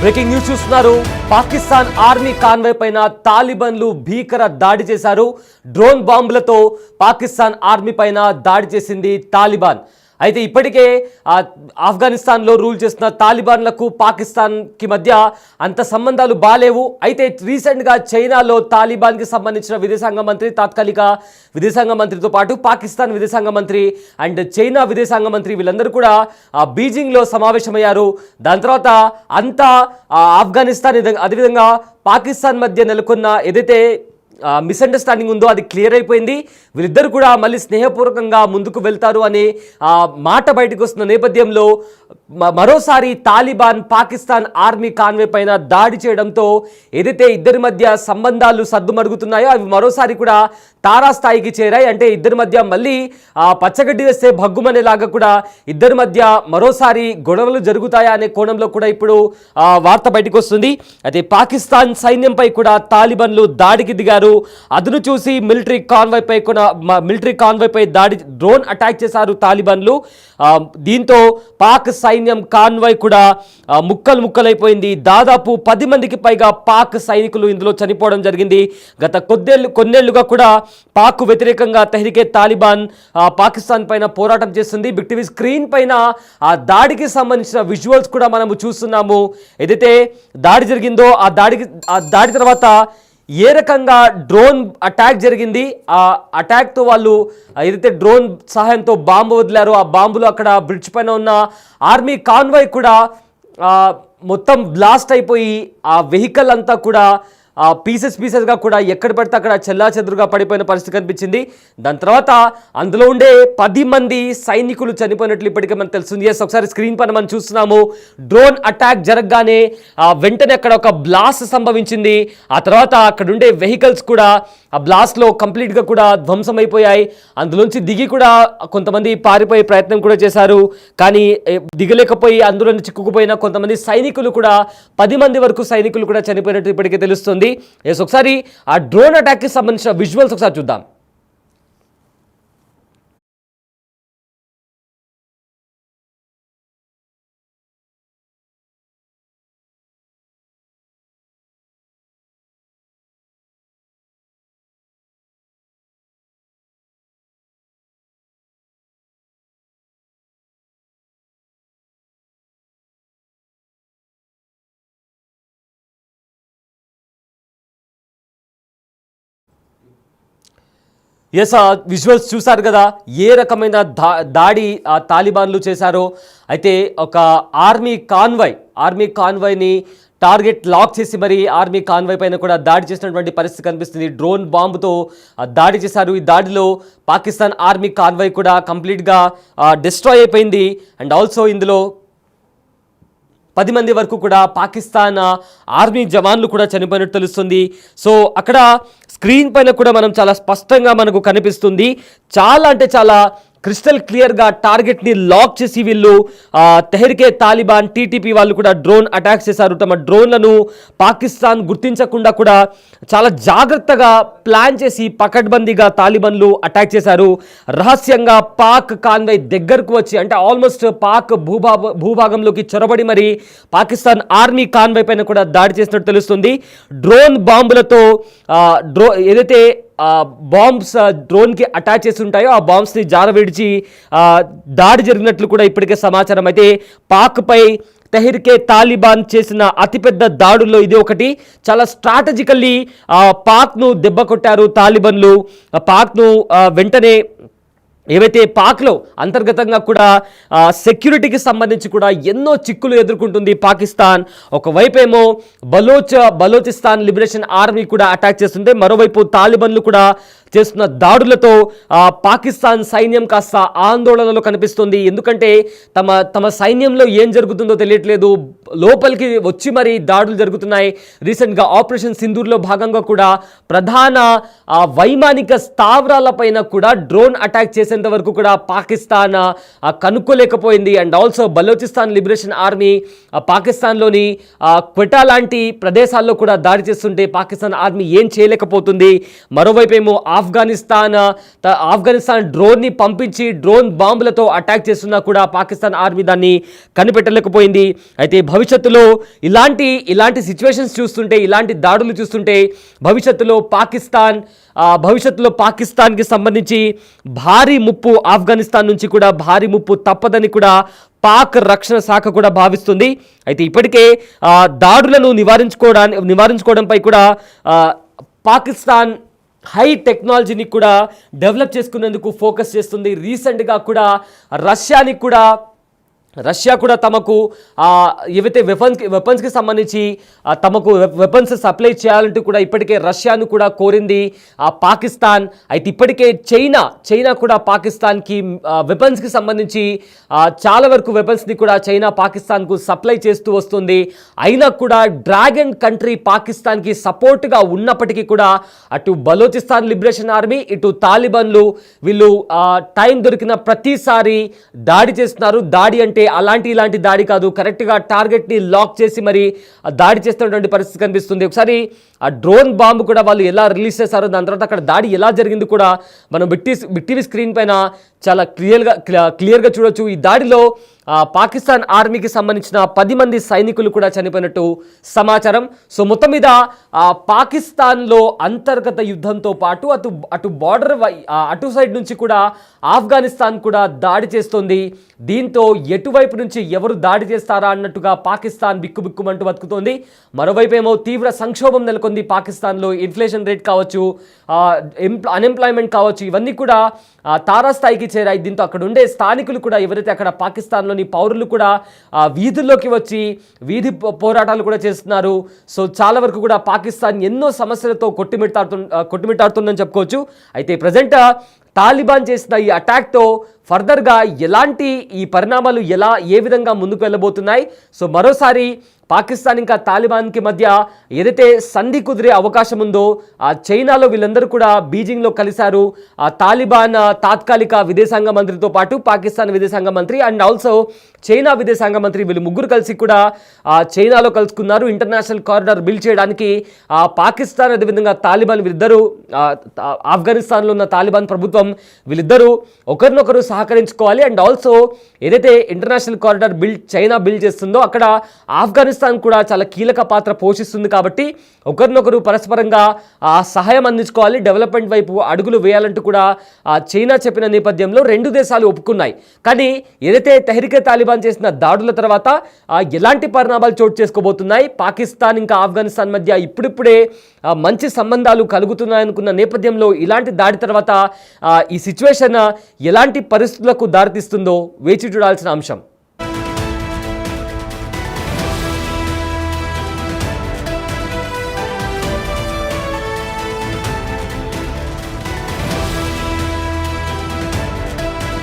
Breaking news చూస్తున్నారు. Pakistan army convoy పైన తాలిబాన్లు భీకర దాడి చేశారు. డ్రోన్ బాంబులతో పాకిస్తాన్ ఆర్మీ పైన దాడి చేసింది తాలిబాన్. అయితే ఇప్పటికే ఆఫ్ఘనిస్తాన్లో రూల్ చేస్తున్న తాలిబాన్లకు పాకిస్తాన్కి మధ్య అంత సంబంధాలు బాలేవు. అయితే రీసెంట్గా చైనాలో తాలిబాన్కి సంబంధించిన విదేశాంగ మంత్రి, తాత్కాలిక విదేశాంగ మంత్రితో పాటు పాకిస్తాన్ విదేశాంగ మంత్రి అండ్ చైనా విదేశాంగ మంత్రి వీళ్ళందరూ కూడా బీజింగ్లో సమావేశమయ్యారు. దాని తర్వాత అంతా ఆఫ్ఘనిస్తాన్ అదేవిధంగా పాకిస్తాన్ మధ్య నెలకొన్న ఏదైతే మిస్అండర్స్టాండింగ్ ఉందో అది క్లియర్ అయిపోయింది. వీళ్ళిద్దరు కూడా మళ్ళీ స్నేహపూర్వకంగా ముందుకు వెళ్తారు అనే మాట బయటకు వస్తున్న నేపథ్యంలో మరోసారి తాలిబాన్ పాకిస్తాన్ ఆర్మీ కాన్వే పైన దాడి చేయడంతో ఏదైతే ఇద్దరి మధ్య సంబంధాలు సద్దుమరుగుతున్నాయో అవి మరోసారి కూడా తారాస్థాయికి చేరాయి. అంటే ఇద్దరి మధ్య మళ్ళీ పచ్చగడ్డి వేస్తే భగ్గుమనేలాగా కూడా ఇద్దరి మధ్య మరోసారి గొడవలు జరుగుతాయా అనే కోణంలో కూడా ఇప్పుడు వార్త బయటకు వస్తుంది. అయితే పాకిస్తాన్ సైన్యంపై కూడా తాలిబాన్లు దాడికి దిగారు. అదును చూసి మిలిటరీ కాన్వాయ్ పై దాడి డ్రోన్ అటాక్ చేశారు తాలిబాన్లు. దీంతో పాక్ సైన్యం కాన్వాయ్ కూడా ముక్కలైపోయింది. దాదాపు 10 మందికి పైగా పాక్ సైనికులు ఇందులో చనిపోవడం జరిగింది. గత కొన్నేళ్లుగా కూడా పాక్ వ్యతిరేకంగా తెహ్రీకే తాలిబాన్ పాకిస్తాన్ పైన పోరాటం చేస్తుంది. బిగ్ టీవీ స్క్రీన్ పైన ఆ దాడికి సంబంధించిన విజువల్స్ కూడా మనము చూస్తున్నాము. ఏదైతే దాడి జరిగిందో ఆ దాడి తర్వాత ఏ రకంగా డ్రోన్ అటాక్ జరిగింది, ఆ అటాక్తో వాళ్ళు ఏదైతే డ్రోన్ సహాయంతో బాంబు వదిలారో ఆ బాంబులు అక్కడ బ్రిడ్జ్ పైన ఉన్న ఆర్మీ కాన్వాయ్ కూడా మొత్తం బ్లాస్ట్ అయిపోయి ఆ వెహికల్ అంతా కూడా పీసెస్గా కూడా ఎక్కడ పడితే అక్కడ చెల్లాచెదురుగా పడిపోయిన పరిస్థితి కనిపించింది. దాని తర్వాత అందులో ఉండే 10 మంది సైనికులు చనిపోయినట్లు ఇప్పటికే మనకు తెలుస్తుంది. ఒకసారి స్క్రీన్ పైన మనం చూస్తున్నాము. డ్రోన్ అటాక్ జరగగానే వెంటనే అక్కడ ఒక బ్లాస్ట్ సంభవించింది. ఆ తర్వాత అక్కడ ఉండే వెహికల్స్ కూడా ఆ బ్లాస్ట్లో కంప్లీట్గా కూడా ధ్వంసమైపోయాయి. అందులోంచి దిగి కూడా కొంతమంది పారిపోయే ప్రయత్నం కూడా చేశారు. కానీ దిగలేకపోయి అందులో చిక్కుకుపోయిన కొంతమంది సైనికులు కూడా 10 మంది వరకు సైనికులు కూడా చనిపోయినట్టు ఇప్పటికే తెలుస్తుంది. ఒకసారి ఆ డ్రోన్ అటాక్ కి సంబంధించిన విజువల్స్ ఒకసారి చూద్దాం. విజువల్స్ చూసారు కదా, ఏ రకమైన దాడి తాలిబాన్లు చేశారో. అయితే ఒక ఆర్మీ కాన్వాయ్ని టార్గెట్ లాక్ చేసి మరి ఆర్మీ కాన్వాయ్ పైన కూడా దాడి చేసినటువంటి పరిస్థితి కనిపిస్తుంది. డ్రోన్ బాంబుతో దాడి చేశారు. ఈ దాడిలో పాకిస్తాన్ ఆర్మీ కాన్వాయ్ కూడా కంప్లీట్గా డిస్ట్రాయ్ అయిపోయింది. అండ్ ఆల్సో ఇందులో 10 మంది వరకు కూడా పాకిస్తాన్ ఆర్మీ జవాన్లు కూడా చనిపోయినట్టు తెలుస్తుంది. సో అక్కడ స్క్రీన్ పైన కూడా మనం చాలా స్పష్టంగా మనకు కనిపిస్తుంది. చాలా అంటే చాలా క్రిస్టల్ క్లియర్గా టార్గెట్ని లాక్ చేసి వీళ్ళు తెహ్రీకే తాలిబాన్ టీటీపీ వాళ్ళు కూడా డ్రోన్ అటాక్ చేశారు. తమ డ్రోన్లను పాకిస్తాన్ గుర్తించకుండా కూడా చాలా జాగ్రత్తగా ప్లాన్ చేసి పకడ్బందీగా తాలిబాన్లు అటాక్ చేశారు. రహస్యంగా పాక్ కాన్వాయ్ దగ్గరకు వచ్చి అంటే ఆల్మోస్ట్ పాక్ భూభాగంలోకి చొరబడి మరి పాకిస్తాన్ ఆర్మీ కాన్వాయ్ పైన కూడా దాడి చేసినట్టు తెలుస్తుంది. డ్రోన్ బాంబులతో ఏదైతే బాంబ్స్ డ్రోన్కి అటాచ్ చేసి ఉంటాయో ఆ బాంబ్స్ని జారవిడిచి దాడి జరిగినట్లు కూడా ఇప్పటికే సమాచారం. అయితే పాక్పై తెహ్రీకే తాలిబాన్ చేసిన అతిపెద్ద దాడుల్లో ఇది ఒకటి. చాలా స్ట్రాటజికల్లీ పాక్ను దెబ్బ కొట్టారు తాలిబాన్లు. పాక్ను వెంటనే ఏవైతే పాక్లో అంతర్గతంగా కూడా సెక్యూరిటీకి సంబంధించి కూడా ఎన్నో చిక్కులు ఎదుర్కొంటుంది పాకిస్తాన్. ఒకవైపేమో బలోచిస్తాన్ లిబరేషన్ ఆర్మీ కూడా అటాక్ చేస్తుంటే, మరోవైపు తాలిబాన్లు కూడా చేస్తున్న దాడులతో పాకిస్తాన్ సైన్యం కాస్త ఆందోళనలో కనిపిస్తుంది. ఎందుకంటే తమ సైన్యంలో ఏం జరుగుతుందో తెలియట్లేదు. లోపలికి వచ్చి మరి దాడులు జరుగుతున్నాయి. రీసెంట్గా ఆపరేషన్ సింధూర్లో భాగంగా కూడా ప్రధాన వైమానిక స్థావరాలపైన కూడా డ్రోన్ అటాక్ చేసేంత వరకు కూడా పాకిస్తాన్ కనుక్కోలేకపోయింది. And also Balochistan liberation army పాకిస్తాన్లోని క్వెటా లాంటి ప్రదేశాల్లో కూడా దాడి చేస్తుంటే పాకిస్తాన్ ఆర్మీ ఏం చేయలేకపోతుంది. మరోవైపు ఏమో ఆఫ్ఘనిస్తాన్ డ్రోన్ని పంపించి డ్రోన్ బాంబులతో అటాక్ చేస్తున్నా కూడా పాకిస్తాన్ ఆర్మీ దాన్ని కనిపెట్టలేకపోయింది. అయితే భవిష్యత్తులో ఇలాంటి సిచ్యువేషన్స్ చూస్తుంటే, ఇలాంటి దాడులు చూస్తుంటే భవిష్యత్తులో పాకిస్తాన్కి సంబంధించి భారీ ముప్పు, ఆఫ్ఘనిస్తాన్ నుంచి కూడా భారీ ముప్పు తప్పదని కూడా పాక్ రక్షణ శాఖ కూడా భావిస్తుంది. అయితే ఇప్పటికే దాడులను నివారించుకోవడంపై కూడా పాకిస్తాన్ హై టెక్నాలజీని కూడా డెవలప్ చేసుకునేందుకు ఫోకస్ చేస్తుంది. రీసెంట్గా కూడా రష్యా కూడా తమకు ఏవైతే వెపన్స్కి సంబంధించి తమకు వెపన్స్ సప్లై చేయాలంటూ కూడా ఇప్పటికే రష్యాను కూడా కోరింది పాకిస్తాన్. అయితే ఇప్పటికే చైనా కూడా పాకిస్తాన్కి వెపన్స్కి సంబంధించి చాలా వరకు వెపన్స్ని కూడా చైనా పాకిస్తాన్కు సప్లై చేస్తూ వస్తుంది. అయినా కూడా డ్రాగన్ కంట్రీ పాకిస్తాన్కి సపోర్ట్గా ఉన్నప్పటికీ కూడా అటు బలోచిస్తాన్ లిబరేషన్ ఆర్మీ, ఇటు తాలిబాన్లు వీళ్ళు టైం దొరికిన ప్రతిసారి దాడి చేస్తున్నారు. దాడి అంటే ఇలాంటి దాడి కాదు, కరెక్ట్గా టార్గెట్ని లాక్ చేసి మరి దాడి చేస్తున్నటువంటి పరిస్థితి కనిపిస్తుంది. ఒకసారి ఆ డ్రోన్ బాంబు కూడా వాళ్ళు ఎలా రిలీజ్ చేశారో, దాని తర్వాత అక్కడ దాడి ఎలా జరిగింది కూడా మనం బిగ్ టీవీ స్క్రీన్ పైన చాలా క్లియర్గా చూడొచ్చు. ఈ దాడిలో పాకిస్తాన్ ఆర్మీకి సంబంధించిన 10 మంది సైనికులు కూడా చనిపోయినట్టు సమాచారం. సో మొత్తం మీద పాకిస్తాన్లో అంతర్గత యుద్ధంతో పాటు అటు బార్డర్ అటు సైడ్ నుంచి కూడా ఆఫ్ఘనిస్తాన్ కూడా దాడి చేస్తోంది. దీంతో ఎటువైపు నుంచి ఎవరు దాడి చేస్తారా అన్నట్టుగా పాకిస్తాన్ బిక్కుబిక్కుమంటూ బతుకుతోంది. మరోవైపు ఏమో తీవ్ర సంక్షోభం నెలకొంది పాకిస్తాన్లో. ఇన్ఫ్లేషన్ రేట్ కావచ్చు, అన్ఎంప్లాయ్మెంట్ కావచ్చు, ఇవన్నీ కూడా తారాస్థాయికి చేరాయి. దీంతో అక్కడ ఉండే స్థానికులు కూడా, ఎవరైతే అక్కడ పాకిస్తాన్లోని పౌరులు కూడా వీధుల్లోకి వచ్చి పోరాటాలు కూడా చేస్తున్నారు. సో చాలా వరకు కూడా పాకిస్తాన్ ఎన్నో సమస్యలతో కొట్టుమిట్టాడుతుందని చెప్పుకోవచ్చు. అయితే ప్రజెంట్ తాలిబాన్ చేసిన ఈ అటాక్తో ఫర్దర్గా ఈ పరిణామాలు ఏ విధంగా ముందుకు వెళ్ళబోతున్నాయి. సో మరోసారి పాకిస్తాన్ ఇంకా తాలిబాన్కి మధ్య ఏదైతే సంధి కుదిరే అవకాశం ఉందో, చైనాలో వీళ్ళందరూ కూడా బీజింగ్లో కలిశారు. తాలిబాన్ తాత్కాలిక విదేశాంగ మంత్రితో పాటు పాకిస్తాన్ విదేశాంగ మంత్రి అండ్ ఆల్సో చైనా విదేశాంగ మంత్రి, వీళ్ళు ముగ్గురు కలిసి కూడా చైనాలో కలుసుకున్నారు. ఇంటర్నేషనల్ కారిడార్ బిల్డ్ చేయడానికి పాకిస్తాన్ అదేవిధంగా తాలిబాన్ వీళ్ళిద్దరూ, ఆఫ్ఘనిస్తాన్లో ఉన్న తాలిబాన్ ప్రభుత్వం వీళ్ళిద్దరూ ఒకరినొకరు సహకరించుకోవాలి. అండ్ ఆల్సో ఏదైతే ఇంటర్నేషనల్ కారిడార్ చైనా బిల్డ్ చేస్తుందో అక్కడ ఆఫ్ఘనిస్తాన్ కూడా చాలా కీలక పాత్ర పోషిస్తుంది. కాబట్టి ఒకరినొకరు పరస్పరంగా సహాయం అందించుకోవాలి, డెవలప్మెంట్ వైపు అడుగులు వేయాలంటూ కూడా చైనా చెప్పిన నేపథ్యంలో రెండు దేశాలు ఒప్పుకున్నాయి. కానీ ఏదైతే తెహ్రీకే తాలిబాన్ చేసిన దాడుల తర్వాత ఎలాంటి పరిణామాలు చోటు చేసుకోబోతున్నాయి, పాకిస్తాన్ ఇంకా ఆఫ్ఘనిస్తాన్ మధ్య ఇప్పుడిప్పుడే మంచి సంబంధాలు కలుగుతున్నాయనుకున్న నేపథ్యంలో ఇలాంటి దాడి తర్వాత ఈ సిచ్యువేషన్ ఎలాంటి పరిస్థితులకు దారితీస్తుందో వేచి చూడాల్సిన అంశం.